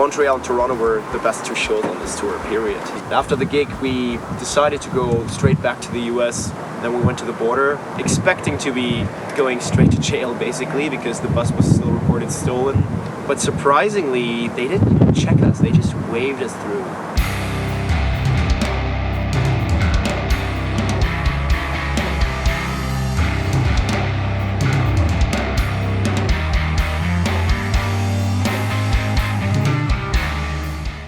Montreal and Toronto were the best two shows on this tour, period. After the gig, we decided to go straight back to the US. Then we went to the border, expecting to be going straight to jail, basically, because the bus was still reported stolen. But surprisingly, they didn't check us, they just waved us through.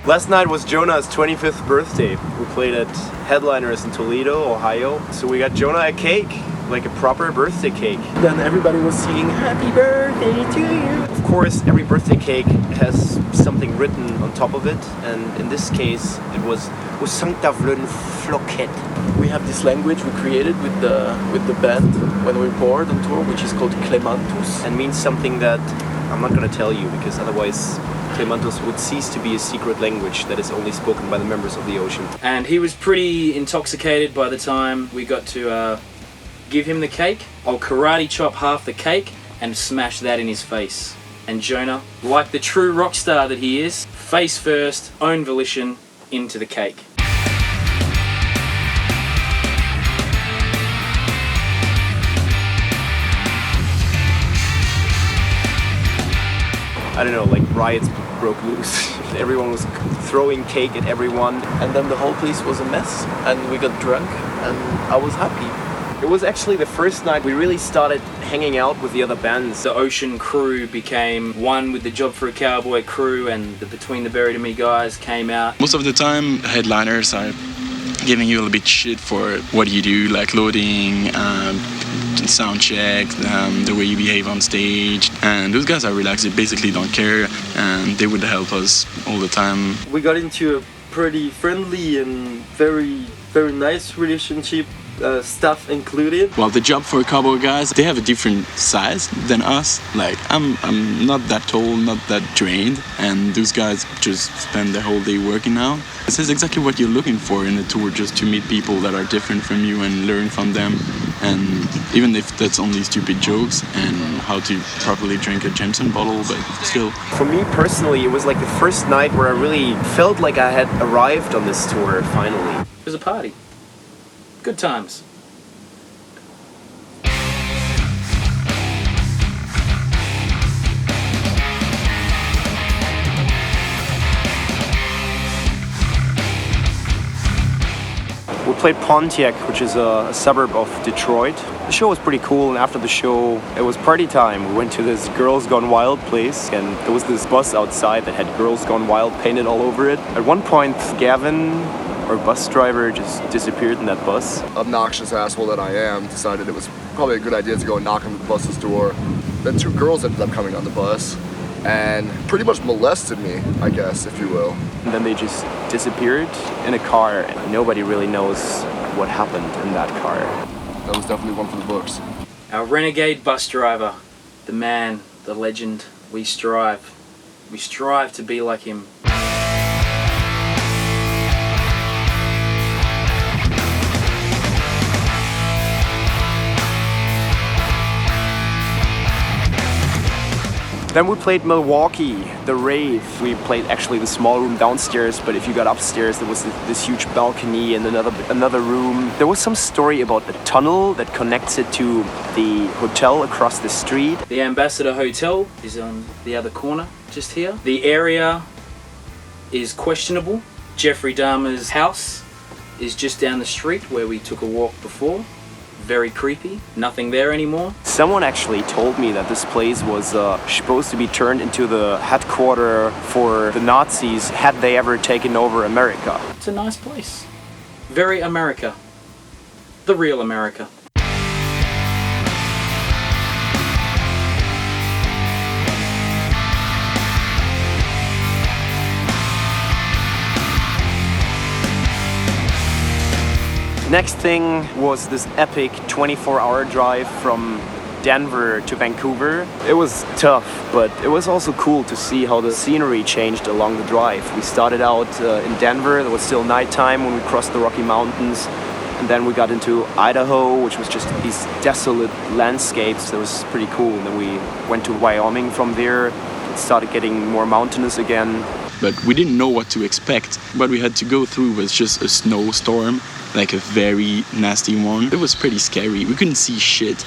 Last night was Jonah's 25th birthday. We played at Headliners in Toledo, Ohio. So we got Jonah a cake, like a proper birthday cake. Then everybody was singing "Happy Birthday to you." Of course, every birthday cake has something written on top of it, and in this case, it was Sancta Vlön Flocket. We have this language we created with the band when we board on tour, which is called Clemantus, and means something that I'm not gonna tell you because otherwise Clemantus would cease to be a secret language that is only spoken by the members of the ocean. And he was pretty intoxicated by the time we got to give him the cake. I'll karate chop half the cake and smash that in his face. And Jonah, like the true rock star that he is, face first, own volition, into the cake. I don't know, like riots broke loose. Everyone was throwing cake at everyone. And then the whole place was a mess and we got drunk and I was happy. It was actually the first night we really started hanging out with the other bands. The Ocean crew became one with the Job for a Cowboy crew, and the Between the Buried and Me guys came out. Most of the time, headliners are giving you a little bit shit for what you do, like loading, sound check, the way you behave on stage. And those guys are relaxed, they basically don't care, and they would help us all the time. We got into a pretty friendly and very nice relationship, stuff included. Well, the Job for a Cowboy guys, they have a different size than us. Like, I'm not that tall, not that trained, and those guys just spend their whole day working out. This is exactly what you're looking for in a tour, just to meet people that are different from you and learn from them. And even if that's only stupid jokes, and how to properly drink a Jameson bottle, but still. For me personally, it was like the first night where I really felt like I had arrived on this tour, finally. It was a party. Good times. We played Pontiac, which is a suburb of Detroit. The show was pretty cool, and after the show, it was party time. We went to this Girls Gone Wild place, and there was this bus outside that had Girls Gone Wild painted all over it. At one point, Gavin, our bus driver, just disappeared in that bus. Obnoxious asshole that I am, decided it was probably a good idea to go and knock on the bus's door. Then two girls ended up coming on the bus and pretty much molested me, I guess, if you will. And then they just disappeared in a car, and nobody really knows what happened in that car. That was definitely one for the books. Our renegade bus driver, the man, the legend, we strive to be like him. Then we played Milwaukee, the Rave. We played actually the small room downstairs, but if you got upstairs, there was this huge balcony and another room. There was some story about a tunnel that connects it to the hotel across the street. The Ambassador Hotel is on the other corner, just here. The area is questionable. Jeffrey Dahmer's house is just down the street where we took a walk before. Very creepy. Nothing there anymore. Someone actually told me that this place was supposed to be turned into the headquarters for the Nazis had they ever taken over America. It's a nice place. Very America. The real America. Next thing was this epic 24-hour drive from Denver to Vancouver. It was tough, but it was also cool to see how the scenery changed along the drive. We started out in Denver. There was still nighttime when we crossed the Rocky Mountains, and then we got into Idaho, which was just these desolate landscapes. That was pretty cool. And then we went to Wyoming from there. It started getting more mountainous again. but we didn't know what to expect. What we had to go through was just a snowstorm, like a very nasty one. It was pretty scary. We couldn't see shit.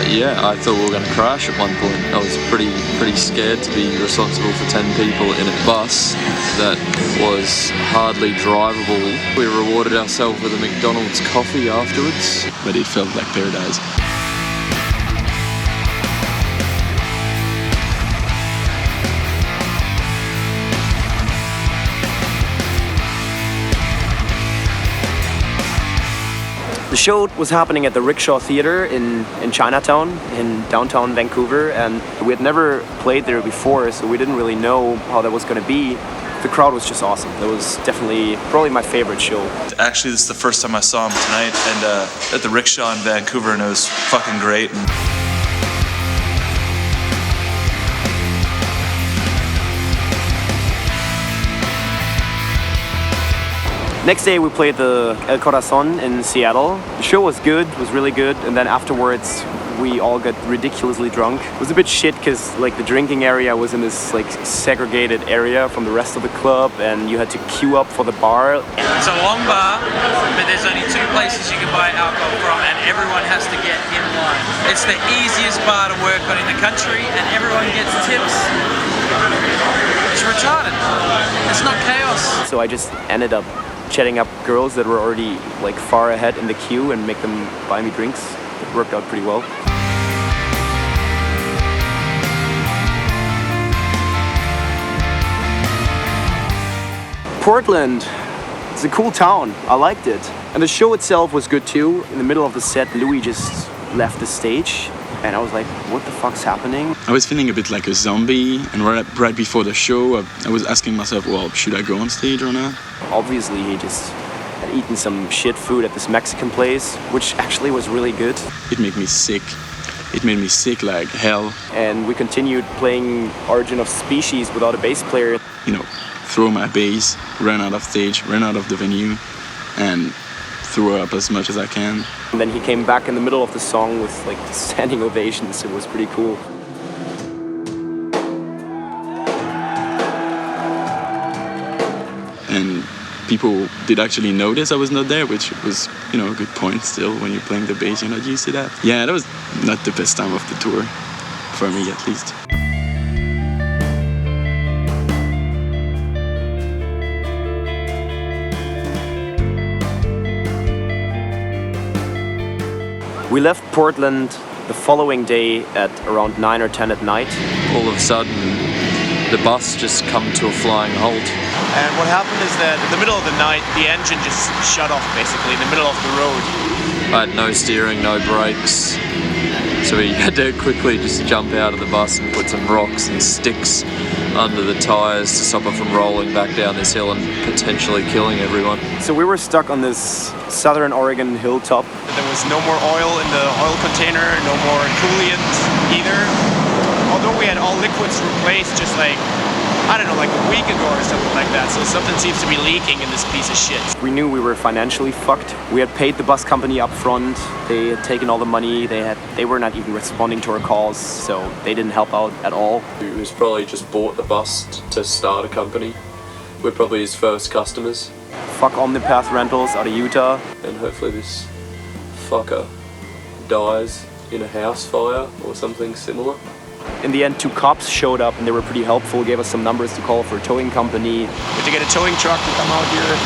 Yeah, I thought we were going to crash at one point. I was pretty scared to be responsible for 10 people in a bus that was hardly drivable. We rewarded ourselves with a McDonald's coffee afterwards. But it felt like paradise. The show was happening at the Rickshaw Theatre in Chinatown, in downtown Vancouver, and we had never played there before, so we didn't really know how that was going to be. The crowd was just awesome. It was definitely probably my favorite show. Actually, this is the first time I saw him tonight, and at the Rickshaw in Vancouver, and it was fucking great. Next day we played the El Corazon in Seattle. The show was good, was really good, and then afterwards we all got ridiculously drunk. It was a bit shit because like the drinking area was in this like segregated area from the rest of the club, and you had to queue up for the bar. It's a long bar, but there's only 2 places you can buy alcohol from, and everyone has to get in line. It's the easiest bar to work on in the country, and everyone gets tips. It's retarded. It's not chaos. So I just ended up chatting up girls that were already like far ahead in the queue and make them buy me drinks. It worked out pretty well. Portland is a cool town. I liked it. And the show itself was good too. In the middle of the set, Louis just left the stage. And I was like, what the fuck's happening? I was feeling a bit like a zombie, and right before the show, I was asking myself, well, should I go on stage or not? Obviously, he just had eaten some shit food at this Mexican place, which actually was really good. It made me sick. It made me sick like hell. And we continued playing Origin of Species without a bass player. You know, throw my bass, ran out of stage, ran out of the venue, and threw up as much as I can. And then he came back in the middle of the song with like standing ovations. It was pretty cool. And people did actually notice I was not there, which was, you know, a good point still. When you're playing the bass, you're not used to that. Yeah, that was not the best time of the tour, for me at least. We left Portland the following day at around 9 or 10 at night. All of a sudden, the bus just come to a flying halt. And what happened is that in the middle of the night, the engine just shut off basically in the middle of the road. I had no steering, no brakes. So we had to quickly just jump out of the bus and put some rocks and sticks under the tyres to stop it from rolling back down this hill and potentially killing everyone. So we were stuck on this southern Oregon hilltop. There was no more oil in the oil container, no more coolant either. Although we had all liquids replaced just like, I don't know, like a week ago or something like that. So something seems to be leaking in this piece of shit. We knew we were financially fucked. We had paid the bus company up front. They had taken all the money. They were not even responding to our calls, so they didn't help out at all. He was probably just bought the bus to start a company. We're probably his first customers. Fuck Omnipath Rentals out of Utah. And hopefully this fucker dies in a house fire or something similar. In the end, 2 cops showed up and they were pretty helpful, gave us some numbers to call for a towing company. We had to get a towing truck to come out here,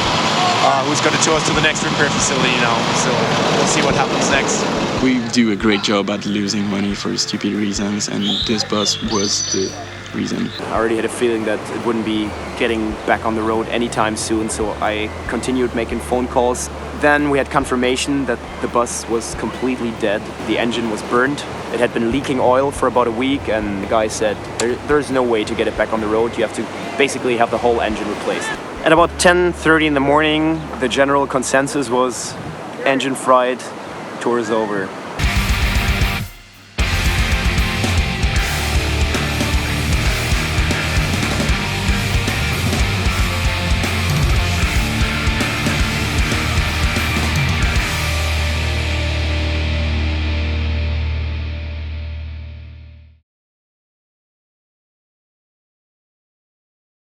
who's going to tow us to the next repair facility now, so we'll see what happens next. We do a great job at losing money for stupid reasons, and this bus was the reason. I already had a feeling that it wouldn't be getting back on the road anytime soon, so I continued making phone calls. Then we had confirmation that the bus was completely dead. The engine was burned. It had been leaking oil for about a week, and the guy said there's no way to get it back on the road. You have to basically have the whole engine replaced. At about 10:30 in the morning, the general consensus was engine fried, tour is over.